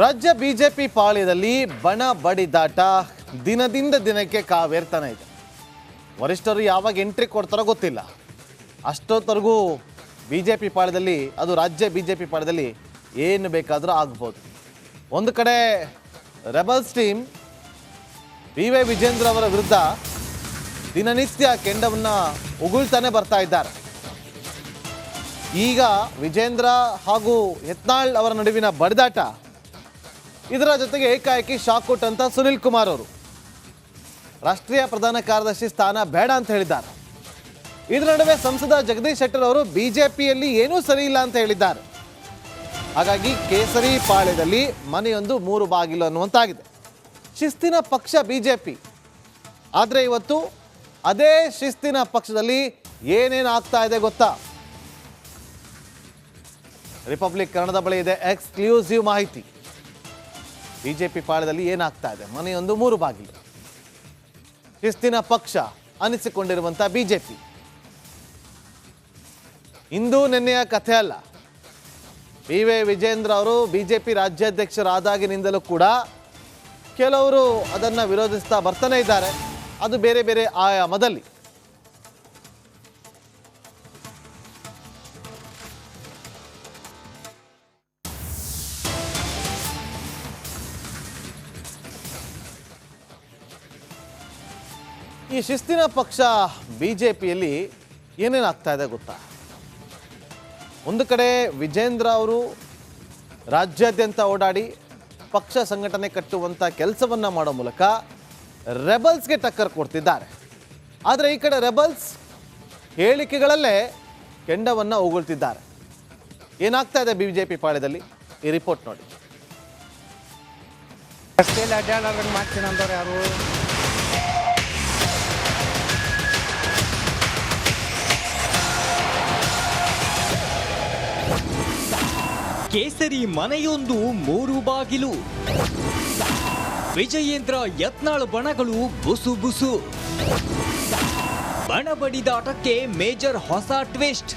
ರಾಜ್ಯ ಬಿಜೆಪಿ ಪಾಳ್ಯದಲ್ಲಿ ಬಣ ಬಡಿದಾಟ ದಿನದಿಂದ ದಿನಕ್ಕೆ ಕಾವೇರ್ತಾನೆ ಇದೆ. ವರಿಷ್ಠರು ಯಾವಾಗ ಎಂಟ್ರಿ ಕೊಡ್ತಾರೋ ಗೊತ್ತಿಲ್ಲ. ಅಷ್ಟೊತ್ತರೆಗೂ ಬಿಜೆಪಿ ಪಾಳ್ಯದಲ್ಲಿ, ಅದು ರಾಜ್ಯ ಬಿಜೆಪಿ ಪಾಳ್ಯದಲ್ಲಿ ಏನು ಬೇಕಾದರೂ ಆಗ್ಬೋದು. ಒಂದು ಕಡೆ ರೆಬಲ್ಸ್ ಟೀಮ್ ವಿ.ವೈ. ವಿಜೇಂದ್ರ ಅವರ ವಿರುದ್ಧ ದಿನನಿತ್ಯ ಕೆಂಡವನ್ನು ಉಗುಳ್ತಾನೆ ಬರ್ತಾ ಇದ್ದಾರೆ. ಈಗ ವಿಜೇಂದ್ರ ಹಾಗೂ ಯತ್ನಾಳ್ ಅವರ ನಡುವಿನ ಬಡಿದಾಟ, ಇದರ ಜೊತೆಗೆ ಏಕಾಏಕಿ ಶಾಕ್ ಕೊಟ್ಟಂತ ಸುನಿಲ್ ಕುಮಾರ್ ಅವರು ರಾಷ್ಟ್ರೀಯ ಪ್ರಧಾನ ಕಾರ್ಯದರ್ಶಿ ಸ್ಥಾನ ಬೇಡ ಅಂತ ಹೇಳಿದ್ದಾರೆ. ಇದರ ನಡುವೆ ಸಂಸದ ಜಗದೀಶ್ ಶೆಟ್ಟರ್ ಅವರು ಬಿಜೆಪಿಯಲ್ಲಿ ಏನೂ ಸರಿ ಇಲ್ಲ ಅಂತ ಹೇಳಿದ್ದಾರೆ. ಹಾಗಾಗಿ ಕೇಸರಿ ಪಾಳ್ಯದಲ್ಲಿ ಮನೆಯೊಂದು ಮೂರು ಬಾಗಿಲು ಅನ್ನುವಂತಾಗಿದೆ. ಶಿಸ್ತಿನ ಪಕ್ಷ ಬಿಜೆಪಿ, ಆದರೆ ಇವತ್ತು ಅದೇ ಶಿಸ್ತಿನ ಪಕ್ಷದಲ್ಲಿ ಏನೇನು ಆಗ್ತಾ ಇದೆ ಗೊತ್ತಾ? ರಿಪಬ್ಲಿಕ್ ಕನ್ನಡದ ಬಳಿ ಇದೆ ಎಕ್ಸ್ಕ್ಲೂಸಿವ್ ಮಾಹಿತಿ. ಬಿಜೆಪಿ ಪಾಳ್ಯದಲ್ಲಿ ಏನಾಗ್ತಾ ಇದೆ? ಮನೆಯೊಂದು ಮೂರು ಬಾಗಿಲು, ಶಿಸ್ತಿನ ಪಕ್ಷ ಅನಿಸಿಕೊಂಡಿರುವಂಥ ಬಿಜೆಪಿ ಇಂದು ನಿನ್ನೆಯ ಕಥೆ ಅಲ್ಲ. ವಿ.ವೈ. ವಿಜೇಂದ್ರ ಅವರು ಬಿಜೆಪಿ ರಾಜ್ಯಾಧ್ಯಕ್ಷರಾದಾಗಿನಿಂದಲೂ ಕೂಡ ಕೆಲವರು ಅದನ್ನು ವಿರೋಧಿಸ್ತಾ ಬರ್ತಾನೆ ಇದ್ದಾರೆ. ಅದು ಬೇರೆ ಬೇರೆ ಆಯಾಮದಲ್ಲಿ. ಈ ಶಿಸ್ತಿನ ಪಕ್ಷ ಬಿಜೆಪಿಯಲ್ಲಿ ಏನೇನಾಗ್ತಾ ಇದೆ ಗೊತ್ತಾ? ಒಂದು ಕಡೆ ವಿಜೇಂದ್ರ ಅವರು ರಾಜ್ಯಾದ್ಯಂತ ಓಡಾಡಿ ಪಕ್ಷ ಸಂಘಟನೆ ಕಟ್ಟುವಂಥ ಕೆಲಸವನ್ನು ಮಾಡೋ ಮೂಲಕ ರೆಬಲ್ಸ್ಗೆ ಟಕ್ಕರ್ ಕೊಡ್ತಿದ್ದಾರೆ. ಆದರೆ ಈ ಕಡೆ ರೆಬಲ್ಸ್ ಹೇಳಿಕೆಗಳಲ್ಲೇ ಕೆಂಡವನ್ನು ಉಗುಳ್ತಿದ್ದಾರೆ. ಏನಾಗ್ತಾ ಇದೆ ಬಿಜೆಪಿ ಪಾಳ್ಯದಲ್ಲಿ? ಈ ರಿಪೋರ್ಟ್ ನೋಡಿ. ರಸ್ತೆಯಲ್ಲಿ ಅಡ್ಡಾಡೋದಂಗೆ ಮಾಡ್ತೀನಿ ಅಂದವ್ರು ಯಾರು? ಕೇಸರಿ ಮನೆಯೊಂದು ಮೂರು ಬಾಗಿಲು, ವಿಜಯೇಂದ್ರ ಯತ್ನಾಳ್ ಬಣಗಳು ಬುಸು ಬುಸು, ಬಣ ಬಡಿದಾಟಕ್ಕೆ ಮೇಜರ್ ಹೊಸ ಟ್ವಿಸ್ಟ್.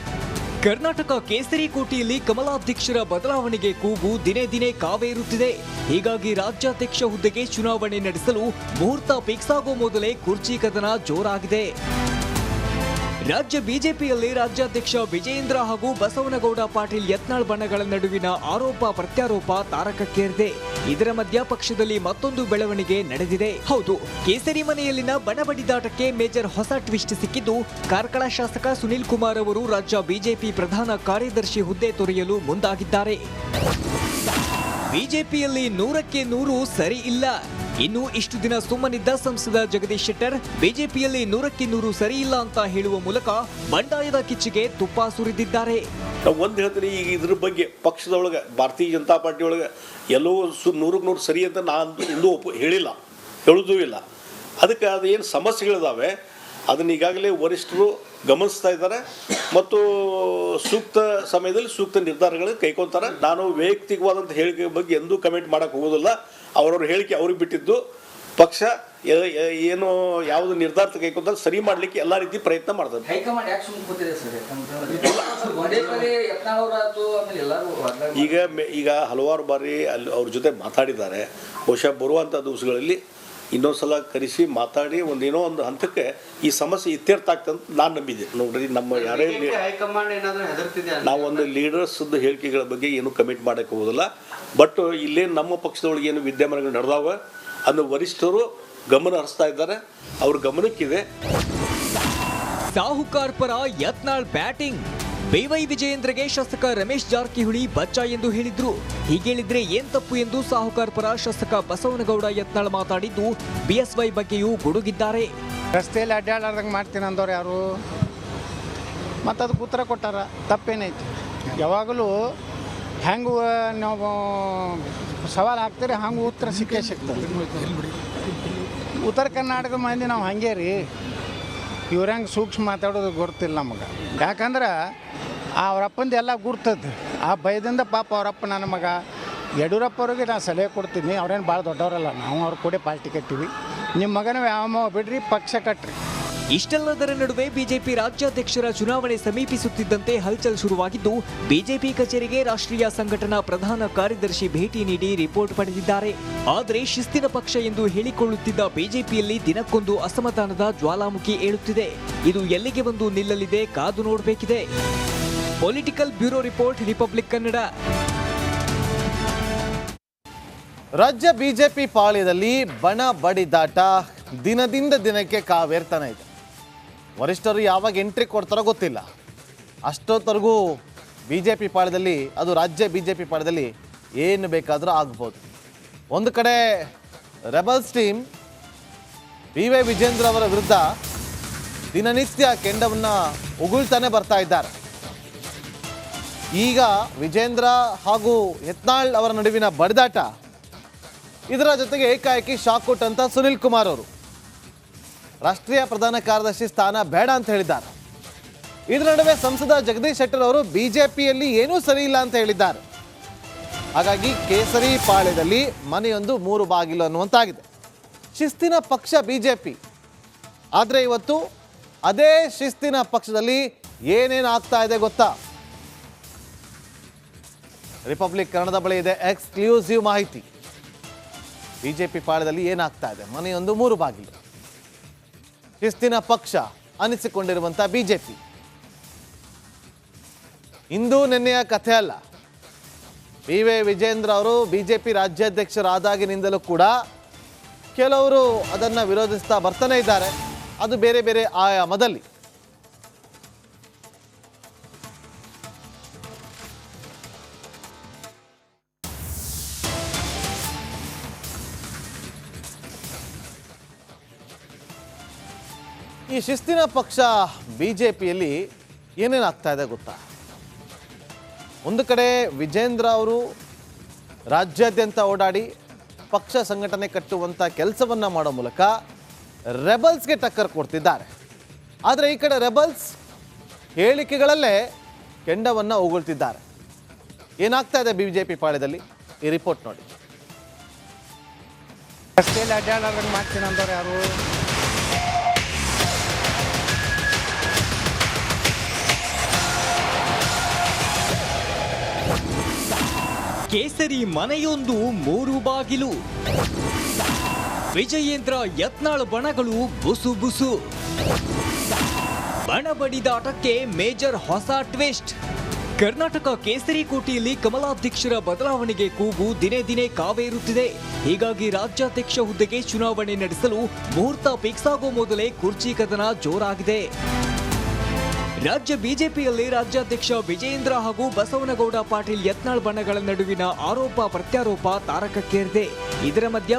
ಕರ್ನಾಟಕ ಕೇಸರಿ ಕೋಟೆಯಲ್ಲಿ ಕಮಲಾಧ್ಯಕ್ಷರ ಬದಲಾವಣೆಗೆ ಕೂಗು ದಿನೇ ದಿನೇ ಕಾವೇರುತ್ತಿದೆ. ಹೀಗಾಗಿ ರಾಜ್ಯಾಧ್ಯಕ್ಷ ಹುದ್ದೆಗೆ ಚುನಾವಣೆ ನಡೆಸಲು ಮುಹೂರ್ತ ಫಿಕ್ಸ್ ಆಗೋ ಮೊದಲೇ ಕುರ್ಚಿ ಕದನ ಜೋರಾಗಿದೆ. ರಾಜ್ಯ ಬಿಜೆಪಿಯಲ್ಲಿ ರಾಜ್ಯಾಧ್ಯಕ್ಷ ವಿಜಯೇಂದ್ರ ಹಾಗೂ ಬಸವನಗೌಡ ಪಾಟೀಲ್ ಯತ್ನಾಳ್ ಬಣಗಳ ನಡುವಿನ ಆರೋಪ ಪ್ರತ್ಯಾರೋಪ ತಾರಕಕ್ಕೇರಿದೆ. ಇದರ ಮಧ್ಯ ಪಕ್ಷದಲ್ಲಿ ಮತ್ತೊಂದು ಬೆಳವಣಿಗೆ ನಡೆದಿದೆ. ಹೌದು, ಕೇಸರಿ ಮನೆಯಲ್ಲಿನ ಬಣ ಬಡಿದಾಟಕ್ಕೆ ಮೇಜರ್ ಹೊಸ ಟ್ವಿಸ್ಟ್ ಸಿಕ್ಕಿದ್ದು, ಕಾರ್ಕಳ ಶಾಸಕ ಸುನಿಲ್ ಕುಮಾರ್ ಅವರು ರಾಜ್ಯ ಬಿಜೆಪಿ ಪ್ರಧಾನ ಕಾರ್ಯದರ್ಶಿ ಹುದ್ದೆ ತೊರೆಯಲು ಮುಂದಾಗಿದ್ದಾರೆ. ಬಿಜೆಪಿಯಲ್ಲಿ 100ಕ್ಕೆ 100 ಸರಿ ಇಲ್ಲ. ಇನ್ನು ಇಷ್ಟು ದಿನ ಸುಮ್ಮನಿದ್ದ ಸಂಸದ ಜಗದೀಶ್ ಶೆಟ್ಟರ್ ಬಿಜೆಪಿಯಲ್ಲಿ 100ಕ್ಕೆ 100 ಸರಿ ಇಲ್ಲ ಅಂತ ಹೇಳುವ ಮೂಲಕ ಬಂಡಾಯದ ಕಿಚ್ಚಿಗೆ ತುಪ್ಪ ಸುರಿದಿದ್ದಾರೆ. ಒಂದು ಹೇಳ್ತೀನಿ, ಈಗ ಇದ್ರ ಬಗ್ಗೆ ಪಕ್ಷದೊಳಗೆ ಭಾರತೀಯ ಜನತಾ ಪಾರ್ಟಿ ಒಳಗೆ ಎಲ್ಲೋ 100ಕ್ಕೆ 100 ಸರಿ ಅಂತ ನಾನು ಇಂದೂ ಹೇಳಿಲ್ಲ, ಹೇಳೋದೂ ಇಲ್ಲ. ಅದಕ್ಕೆ ಅದು ಏನು ಸಮಸ್ಯೆಗಳಿದಾವೆ ಅದನ್ನು ಈಗಾಗಲೇ ವರಿಷ್ಠರು ಗಮನಿಸ್ತಾ ಇದ್ದಾರೆ ಮತ್ತು ಸೂಕ್ತ ಸಮಯದಲ್ಲಿ ಸೂಕ್ತ ನಿರ್ಧಾರಗಳನ್ನು ಕೈಗೊಳ್ತಾರೆ. ನಾನು ವೈಯಕ್ತಿಕವಾದಂಥ ಹೇಳಿಕೆ ಬಗ್ಗೆ ಎಂದೂ ಕಮೆಂಟ್ ಮಾಡೋಕ್ಕೆ ಹೋಗೋದಿಲ್ಲ. ಅವರವ್ರ ಹೇಳಿಕೆ ಅವ್ರಿಗೆ ಬಿಟ್ಟಿದ್ದು. ಪಕ್ಷ ಏನು ಯಾವುದು ನಿರ್ಧಾರ ಕೈಗೊಂಡಾಗ ಸರಿ ಮಾಡಲಿಕ್ಕೆ ಎಲ್ಲ ರೀತಿ ಪ್ರಯತ್ನ ಮಾಡ್ತಾರೆ. ಈಗ ಹಲವಾರು ಬಾರಿ ಅಲ್ಲಿ ಅವ್ರ ಜೊತೆ ಮಾತಾಡಿದ್ದಾರೆ. ಬಹುಶಃ ಬರುವಂಥ ದಿವಸಗಳಲ್ಲಿ ಇನ್ನೊಂದ್ಸಲ ಕರೆಸಿ ಮಾತಾಡಿ ಒಂದೇನೋ ಒಂದು ಹಂತಕ್ಕೆ ಈ ಸಮಸ್ಯೆ ಇತ್ಯರ್ಥ ಆಗ್ತಂತ ನಾನು ನಂಬಿದ್ದೆ. ನೋಡ್ರಿ, ನಮ್ಮ ಯಾರೇ ನಾವೊಂದು ಲೀಡರ್ಸ್ ಹೇಳಿಕೆಗಳ ಬಗ್ಗೆ ಏನು ಕಮೆಂಟ್ ಮಾಡೋಕ್ಕೆ ಹೋಗೋದಿಲ್ಲ. ಬಟ್ ಇಲ್ಲೇ ನಮ್ಮ ಪಕ್ಷದೊಳಗೆ ಏನು ವಿದ್ಯಮಾನಗಳು ನಡೆದಾವ ಅದನ್ನು ವರಿಷ್ಠರು ಗಮನ ಹರಿಸ್ತಾ ಇದ್ದಾರೆ. ಅವ್ರ ಗಮನಕ್ಕಿದೆ. ಸಾಹುಕಾರ್ ಪರ ಯತ್ನಾಳ್ ಬ್ಯಾಟಿಂಗ್. ವಿ.ವೈ. ವಿಜಯೇಂದ್ರಗೆ ಶಾಸಕ ರಮೇಶ್ ಜಾರಕಿಹೊಳಿ ಬಚ್ಚ ಎಂದು ಹೇಳಿದ್ರು. ಹೀಗೇಳಿದ್ರೆ ಏನ್ ತಪ್ಪು ಎಂದು ಸಾಹುಕಾರ್ ಪರ ಶಾಸಕ ಬಸವನಗೌಡ ಯತ್ನಾಳ್ ಮಾತಾಡಿದ್ದು ಬಿಎಸ್ವೈ ಬಗ್ಗೆಯೂ ಗುಡುಗಿದ್ದಾರೆ. ರಸ್ತೆಯಲ್ಲಿ ಅಡ್ಡಾಡೋದಂಗೆ ಮಾಡ್ತೀನಿ ಅಂದವ್ರು ಯಾರು? ಮತ್ತು ಅದಕ್ಕೆ ಉತ್ತರ ಕೊಟ್ಟಾರ. ತಪ್ಪೇನೈತಿ? ಯಾವಾಗಲೂ ಹೆಂಗೆ ನಾವು ಸವಾಲು ಹಾಕ್ತೀರಿ ಹಂಗೆ ಉತ್ತರ ಸಿಕ್ಕೇ ಸಿಗ್ತದೆ. ಉತ್ತರ ಕರ್ನಾಟಕದ ಮಂದಿ ನಾವು ಹಂಗೆ ರೀ. ಇವ್ರ ಹೆಂಗೆ ಸೂಕ್ಷ್ಮ ಮಾತಾಡೋದು ಗೊತ್ತಿಲ್ಲ ನಮಗೆ. ಯಾಕಂದ್ರೆ ಅವ್ರಪ್ಪಂದು ಎಲ್ಲ ಗುರ್ತದ. ಆ ಭಯದಿಂದ ಪಾಪ ಅವರಪ್ಪ ನನ್ನ ಮಗ ಯಡಿಯೂರಪ್ಪ ಅವ್ರಿಗೆ ನಾನು ಸಲಹೆ ಕೊಡ್ತೀನಿ. ಅವ್ರೇನು ಭಾಳ ದೊಡ್ಡವರಲ್ಲ, ನಾವು ಅವ್ರ ಕೂಡ ಪಾರ್ಟಿ ಕಟ್ಟಿವಿ. ನಿಮ್ಮ ಮಗನ ಯಾವ ಬಿಡ್ರಿ, ಪಕ್ಷ ಕಟ್ರಿ. ಇಷ್ಟೆಲ್ಲದರ ನಡುವೆ ಬಿಜೆಪಿ ರಾಜ್ಯಾಧ್ಯಕ್ಷರ ಚುನಾವಣೆ ಸಮೀಪಿಸುತ್ತಿದ್ದಂತೆ ಹಲ್ಚಲ್ ಶುರುವಾಗಿದ್ದು, ಬಿಜೆಪಿ ಕಚೇರಿಗೆ ರಾಷ್ಟ್ರೀಯ ಸಂಘಟನಾ ಪ್ರಧಾನ ಕಾರ್ಯದರ್ಶಿ ಭೇಟಿ ನೀಡಿ ರಿಪೋರ್ಟ್ ಪಡೆದಿದ್ದಾರೆ. ಆದರೆ ಶಿಸ್ತಿನ ಪಕ್ಷ ಎಂದು ಹೇಳಿಕೊಳ್ಳುತ್ತಿದ್ದ ಬಿಜೆಪಿಯಲ್ಲಿ ದಿನಕ್ಕೊಂದು ಅಸಮಾಧಾನದ ಜ್ವಾಲಾಮುಖಿ ಏಳುತ್ತಿದೆ. ಇದು ಎಲ್ಲಿಗೆ ಬಂದು ನಿಲ್ಲಲಿದೆ, ಕಾದು ನೋಡಬೇಕಿದೆ. Political bureau report, Republic Kannada. ರಾಜ್ಯ ಬಿಜೆಪಿ ಪಾಳ್ಯದಲ್ಲಿ ಬಣ ಬಡಿದಾಟ ದಿನದಿಂದ ದಿನಕ್ಕೆ ಕಾವೇರ್ತಾನೆ ಇದೆ. ವರಿಷ್ಠರು ಯಾವಾಗ ಎಂಟ್ರಿ ಕೊಡ್ತಾರೋ ಗೊತ್ತಿಲ್ಲ. ಅಷ್ಟೊತ್ತರೆಗೂ ಬಿಜೆಪಿ ಪಾಳ್ಯದಲ್ಲಿ, ಅದು ರಾಜ್ಯ ಬಿಜೆಪಿ ಪಾಳ್ಯದಲ್ಲಿ ಏನು ಬೇಕಾದರೂ ಆಗ್ಬೋದು. ಒಂದು ಕಡೆ ರೆಬಲ್ಸ್ ಟೀಮ್ ವಿ ವಿಜೇಂದ್ರ ಅವರ ವಿರುದ್ಧ ದಿನನಿತ್ಯ ಕೆಂಡವನ್ನು ಉಗುಳ್ತಾನೆ ಬರ್ತಾ ಇದ್ದಾರೆ. ಈಗ ವಿಜೇಂದ್ರ ಹಾಗೂ ಯತ್ನಾಳ್ ಅವರ ನಡುವಿನ ಬಡಿದಾಟ, ಇದರ ಜೊತೆಗೆ ಏಕಾಏಕಿ ಶಾಕ್ ಕೊಟ್ಟಂತ ಸುನಿಲ್ ಕುಮಾರ್ ಅವರು ರಾಷ್ಟ್ರೀಯ ಪ್ರಧಾನ ಕಾರ್ಯದರ್ಶಿ ಸ್ಥಾನ ಬೇಡ ಅಂತ ಹೇಳಿದ್ದಾರೆ. ಇದರ ನಡುವೆ ಸಂಸದ ಜಗದೀಶ್ ಶೆಟ್ಟರ್ ಅವರು ಬಿಜೆಪಿಯಲ್ಲಿ ಏನೂ ಸರಿ ಇಲ್ಲ ಅಂತ ಹೇಳಿದ್ದಾರೆ. ಹಾಗಾಗಿ ಕೇಸರಿ ಪಾಳ್ಯದಲ್ಲಿ ಮನೆಯೊಂದು 3 ಬಾಗಿಲು ಅನ್ನುವಂತಾಗಿದೆ. ಶಿಸ್ತಿನ ಪಕ್ಷ ಬಿಜೆಪಿ, ಆದರೆ ಇವತ್ತು ಅದೇ ಶಿಸ್ತಿನ ಪಕ್ಷದಲ್ಲಿ ಏನೇನು ಆಗ್ತಾ ಇದೆ ಗೊತ್ತಾ? ರಿಪಬ್ಲಿಕ್ ಕನ್ನಡದ ಬಳಿ ಇದೆ ಎಕ್ಸ್ಕ್ಲೂಸಿವ್ ಮಾಹಿತಿ. ಬಿಜೆಪಿ ಪಾಳ್ಯದಲ್ಲಿ ಏನಾಗ್ತಾ ಇದೆ? ಮನೆಯೊಂದು 3 ಬಾಗಿಲು. ಶಿಸ್ತಿನ ಪಕ್ಷ ಅನಿಸಿಕೊಂಡಿರುವಂಥ ಬಿಜೆಪಿ ಇಂದು ನಿನ್ನೆಯ ಕಥೆ ಅಲ್ಲ. ವಿ ವಿಜೇಂದ್ರ ಅವರು ಬಿಜೆಪಿ ರಾಜ್ಯಾಧ್ಯಕ್ಷರಾದಾಗಿನಿಂದಲೂ ಕೂಡ ಕೆಲವರು ಅದನ್ನು ವಿರೋಧಿಸ್ತಾ ಬರ್ತಾನೆ ಇದ್ದಾರೆ. ಅದು ಬೇರೆ ಬೇರೆ ಆಯಾಮದಲ್ಲಿ. ಈ ಶಿಸ್ತಿನ ಪಕ್ಷ ಬಿಜೆಪಿಯಲ್ಲಿ ಏನೇನಾಗ್ತಾ ಇದೆ ಗೊತ್ತಾ? ಒಂದು ಕಡೆ ವಿಜೇಂದ್ರ ಅವರು ರಾಜ್ಯಾದ್ಯಂತ ಓಡಾಡಿ ಪಕ್ಷ ಸಂಘಟನೆ ಕಟ್ಟುವಂಥ ಕೆಲಸವನ್ನು ಮಾಡೋ ಮೂಲಕ ರೆಬಲ್ಸ್ಗೆ ಟಕ್ಕರ್ ಕೊಡ್ತಿದ್ದಾರೆ. ಆದರೆ ಈ ಕಡೆ ರೆಬಲ್ಸ್ ಹೇಳಿಕೆಗಳಲ್ಲೇ ಕೆಂಡವನ್ನು ಉಗುಳ್ತಿದ್ದಾರೆ. ಏನಾಗ್ತಾ ಇದೆ ಬಿಜೆಪಿ ಪಾಳ್ಯದಲ್ಲಿ? ಈ ರಿಪೋರ್ಟ್ ನೋಡಿ. ರಸ್ತೆಯಲ್ಲಿ ಅಡ್ಡಾಡೋದಂಗೆ ಮಾಡ್ತೀನಿ ಅಂದವ್ರು ಯಾರು? ಕೇಸರಿ ಮನೆಯೊಂದು 3 ಬಾಗಿಲು. ವಿಜಯೇಂದ್ರ ಯತ್ನಾಳ್ ಬಣಗಳು ಬುಸು ಬುಸು. ಬಣ ಬಡಿದಾಟಕ್ಕೆ ಮೇಜರ್ ಹೊಸ ಟ್ವಿಸ್ಟ್. ಕರ್ನಾಟಕ ಕೇಸರಿ ಕೋಟೆಯಲ್ಲಿ ಕಮಲಾಧ್ಯಕ್ಷರ ಬದಲಾವಣೆಗೆ ಕೂಗು ದಿನೇ ದಿನೇ ಕಾವೇರುತ್ತಿದೆ. ಹೀಗಾಗಿ ರಾಜ್ಯಾಧ್ಯಕ್ಷ ಹುದ್ದೆಗೆ ಚುನಾವಣೆ ನಡೆಸಲು ಮುಹೂರ್ತ ಫಿಕ್ಸ್ ಆಗೋ ಮೊದಲೇ ಕುರ್ಚಿ ಕದನ ಜೋರಾಗಿದೆ. ರಾಜ್ಯ ಬಿಜೆಪಿಯಲ್ಲಿ ರಾಜ್ಯಾಧ್ಯಕ್ಷ ವಿಜಯೇಂದ್ರ ಹಾಗೂ ಬಸವನಗೌಡ ಪಾಟೀಲ್ ಯತ್ನಾಳ್ ಬಣಗಳ ನಡುವಿನ ಆರೋಪ ಪ್ರತ್ಯಾರೋಪ ತಾರಕಕ್ಕೇರಿದೆ. ಇದರ ಮಧ್ಯ